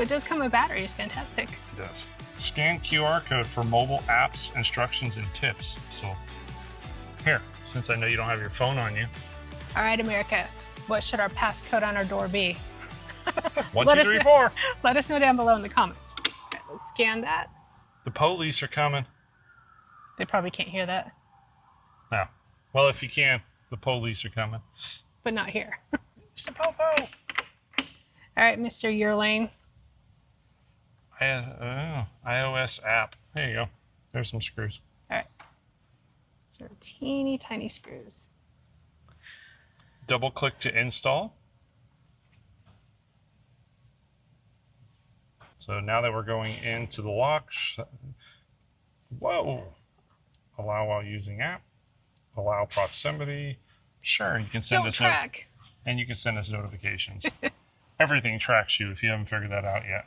It does come with batteries. Fantastic. It does. Scan QR code for mobile apps, instructions, and tips. So here, since I know you don't have your phone on you. All right, America. What should our passcode on our door be? 1, 2, 3, 4. Let us know down below in the comments. All right, let's scan that. The police are coming. They probably can't hear that, No. Well, if you can, the police are coming. but not here. It's the popo. All right, Mr. Yearling. iOS app. There you go. There's some screws. All right. So teeny tiny screws. Double click to install. So now that we're going into the lock, whoa, allow while using app, allow proximity. Sure, you can send Don't us track. and you can send us notifications. Everything tracks you if you haven't figured that out yet.